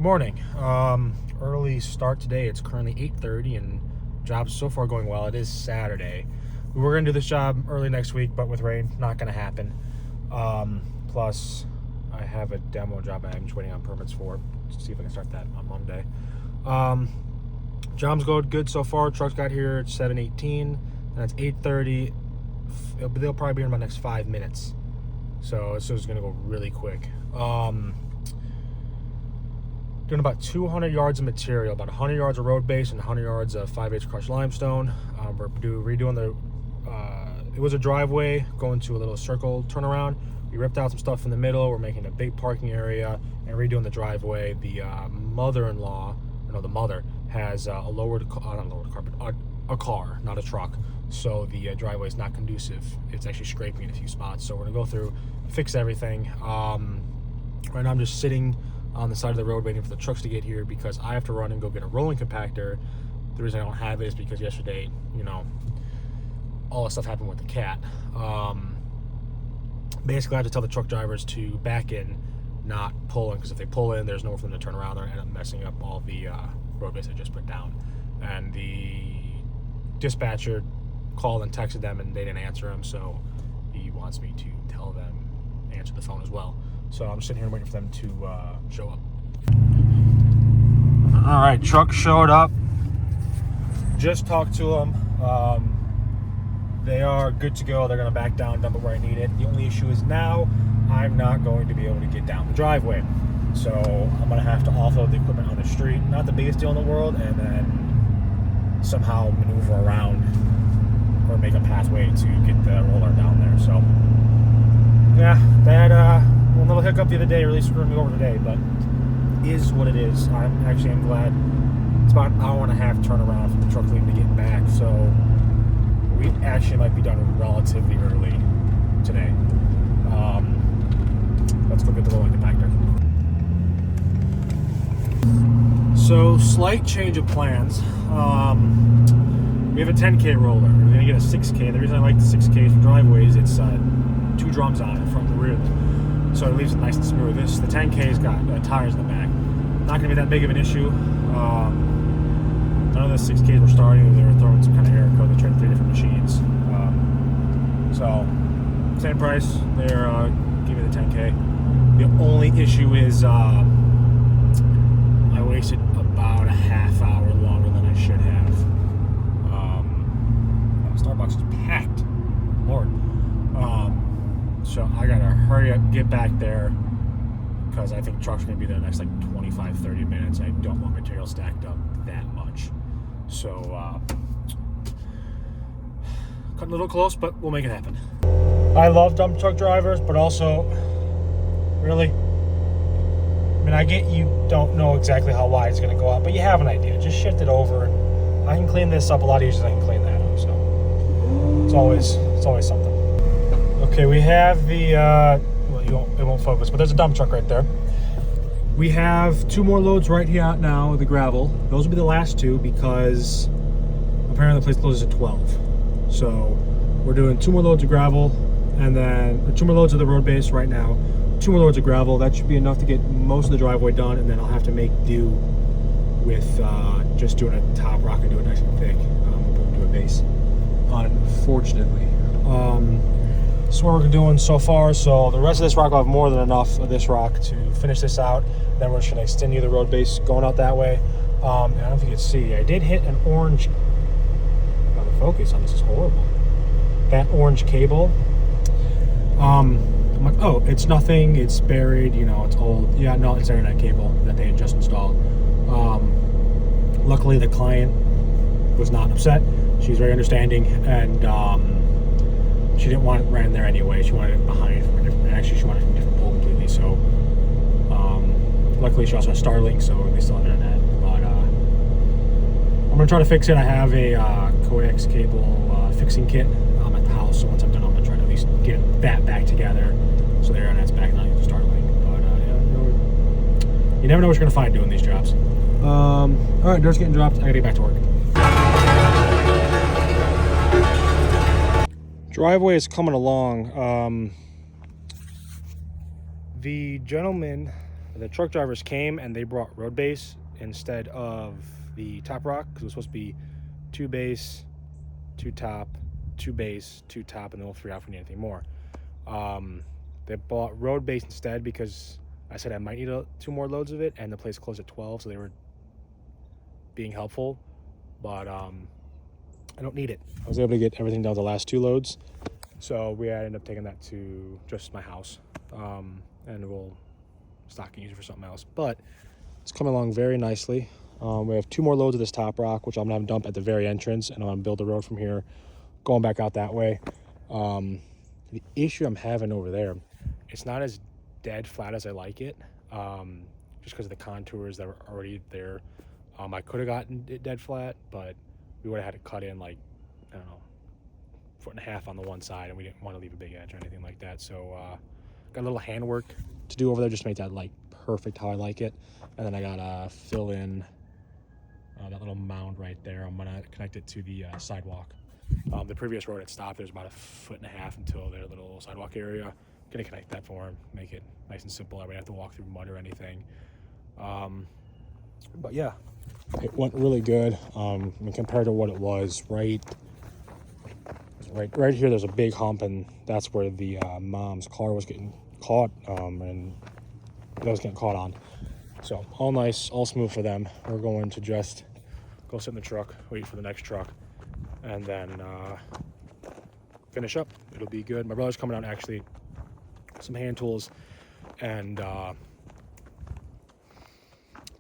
Morning. Early start today. It's currently 8:30 and job's so far going well. It is Saturday. We were going to do this job early next week, but with rain, not going to happen. Plus, I have a demo job I'm just waiting on permits for. See if I can start that on Monday. Job's going good so far. Trucks got here at 7:18, and it's 8:30. They'll probably be in about the next 5 minutes. So it's just going to go really quick. Doing about 200 yards of material, about 100 yards of road base and 100 yards of 5/8 crushed limestone. We're redoing the, it was a driveway going to a little circle turnaround. We ripped out some stuff in the middle. We're making a big parking area and redoing the driveway. The the mother has a car, not a truck. So the driveway is not conducive. It's actually scraping in a few spots. So we're gonna go through, fix everything. Right now I'm just sitting on the side of the road waiting for the trucks to get here because I have to run and go get a rolling compactor. The reason I don't have it is because yesterday, all the stuff happened with the cat. Basically I have to tell the truck drivers to back in, not pull in, because if they pull in, there's nowhere for them to turn around. They're going to end up messing up all the road base I just put down. And the dispatcher called and texted them and they didn't answer him, so he wants me to tell them, answer the phone as well. So I'm sitting here waiting for them to show up. All right, truck showed up. Just talked to them. They are good to go. They're going to back down, dump it where I need it. The only issue is now I'm not going to be able to get down the driveway. So I'm going to have to offload the equipment on the street. Not the biggest deal in the world. And then somehow maneuver around or make a pathway to get the roller down there. So, yeah, that... Well, another hiccup the other day really screwed me over today, but is what it is. I'm glad it's about an hour and a half turnaround from the truck leaving to get back, so we actually might be done relatively early today. Let's go get the rolling compactor. So, slight change of plans. We have a 10K roller. We're going to get a 6K. The reason I like the 6K for driveways, it's 2 drums on it, front and rear. So it leaves it nice and smooth. The 10K's got tires in the back. Not going to be that big of an issue. None of the 6Ks were starting. They were throwing some kind of error code. They tried 3 different machines. So, same price. They're giving me the 10K. The only issue is I wasted about a half hour longer than I should have. Starbucks is packed. Lord. So I gotta hurry up, get back there, because I think truck's gonna be there the next 25-30 minutes. I don't want material stacked up that much. So cutting a little close, but we'll make it happen. I love dump truck drivers, but also, really, I get you don't know exactly how wide it's gonna go out, but you have an idea. Just shift it over, and I can clean this up a lot easier than I can clean that up. So it's always something. Okay, we have the, it won't focus, but there's a dump truck right there. We have 2 more loads right here out now, the gravel. Those will be the last 2 because apparently the place closes at 12. So we're doing 2 more loads of gravel and then 2 more loads of the road base right now, 2 more loads of gravel. That should be enough to get most of the driveway done, and then I'll have to make do with just doing a top rock and do it nice and thick. We'll do a base, unfortunately. That's what we're doing so far. So the rest of this rock will have more than enough of this rock to finish this out. Then we're just going to extend the road base going out that way. And I don't know if you can see, I did hit an orange. Oh, the focus on this is horrible. That orange cable. I'm like, oh, it's nothing. It's buried. It's old. Yeah, no, it's internet cable that they had just installed. Luckily, the client was not upset. She's very understanding, and she didn't want it ran there anyway. She wanted it behind from a different. Actually, she wanted it from a different pole completely. So, luckily, she also has Starlink, so they still have internet. But I'm gonna try to fix it. I have a coax cable fixing kit at the house. So once I'm done, I'm gonna try to at least get that back together, so the internet's back and I can Starlink. But you never know what you're gonna find doing these jobs. All right, door's getting dropped. I gotta get back to work. Driveway is coming along. The gentleman The truck drivers came and they brought road base instead of the top rock, because it was supposed to be 2 base, 2 top, 2 base, 2 top, and then we'll figure out if we need anything more. They bought road base instead because I said I might need 2 more loads of it, and the place closed at 12, so they were being helpful. But I don't need it. I was able to get everything down to the last 2 loads, so we ended up taking that to just my house, and we'll stock and use it for something else. But it's coming along very nicely. We have 2 more loads of this top rock, which I'm gonna have dump at the very entrance, and I'm gonna build a road from here going back out that way. The issue I'm having over there, it's not as dead flat as I like it, just because of the contours that were already there. I could have gotten it dead flat, but we would have had to cut in like, I don't know, 1.5 feet on the one side, and we didn't want to leave a big edge or anything like that. So got a little handwork to do over there just to make that like perfect how I like it. And then I gotta fill in that little mound right there. I'm gonna connect it to the sidewalk. The previous road had stopped. There's about 1.5 feet until their little sidewalk area. Gonna connect that for him, make it nice and simple. I wouldn't have to walk through mud or anything. But yeah, it went really good. I mean, compared to what it was, right here, there's a big hump, and that's where the mom's car was getting caught, and that was getting caught on. So all nice, all smooth for them. We're going to just go sit in the truck, wait for the next truck, and then finish up. It'll be good. My brother's coming out actually, some hand tools, and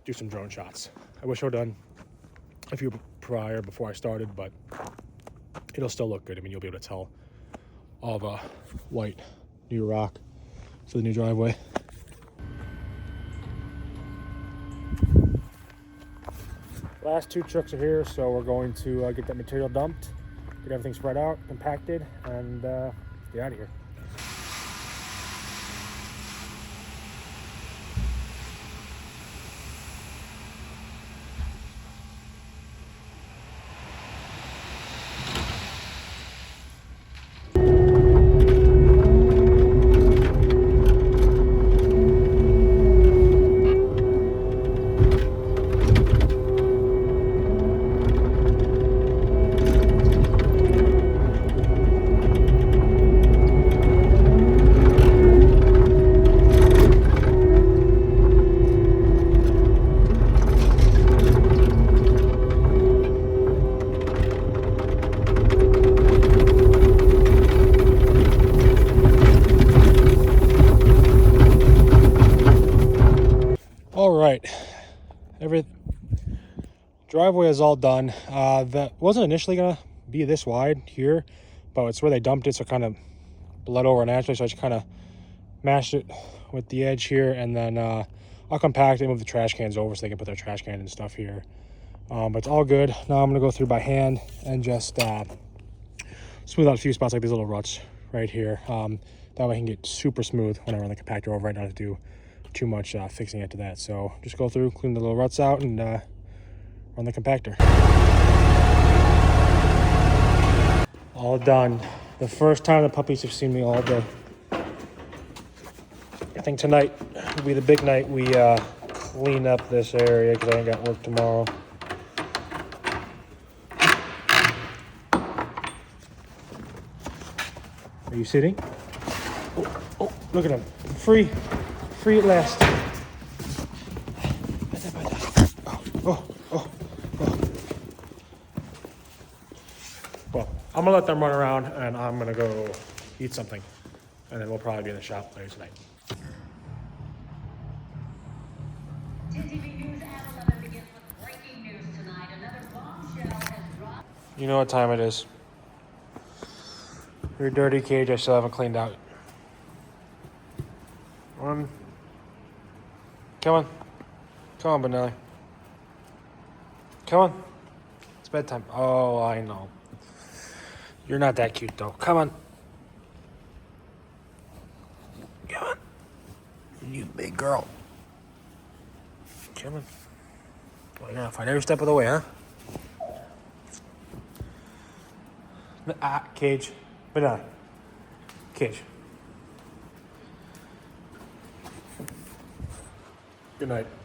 do some drone shots. I wish I would have done a few prior before I started, but it'll still look good. I mean, you'll be able to tell all the white new rock for the new driveway. Last 2 trucks are here, so we're going to get that material dumped, get everything spread out, compacted, and get out of here. All right, every driveway is all done. That wasn't initially gonna be this wide here, but it's where they dumped it, so it kind of bled over naturally. So I just kind of mashed it with the edge here, and then I'll compact it and move the trash cans over so they can put their trash can and stuff here. But it's all good. Now I'm gonna go through by hand and just smooth out a few spots like these little ruts right here. That way I can get super smooth when I run the compactor over. I don't have to do too much fixing it to that. So just go through, clean the little ruts out, and run the compactor. All done. The first time the puppies have seen me all day. I think tonight will be the big night we clean up this area because I ain't got work tomorrow. Are you sitting? Oh, look at him. Free at last. Oh. Well, I'm gonna let them run around, and I'm gonna go eat something, and then we'll probably be in the shop later tonight. You know what time it is. Your dirty cage I still haven't cleaned out. Come on, Benelli. Come on. It's bedtime. Oh, I know. You're not that cute, though. Come on. Come on. You big girl. Come on. Well, you're gonna fight every step of the way, huh? Cage. Benelli. Cage. Good night.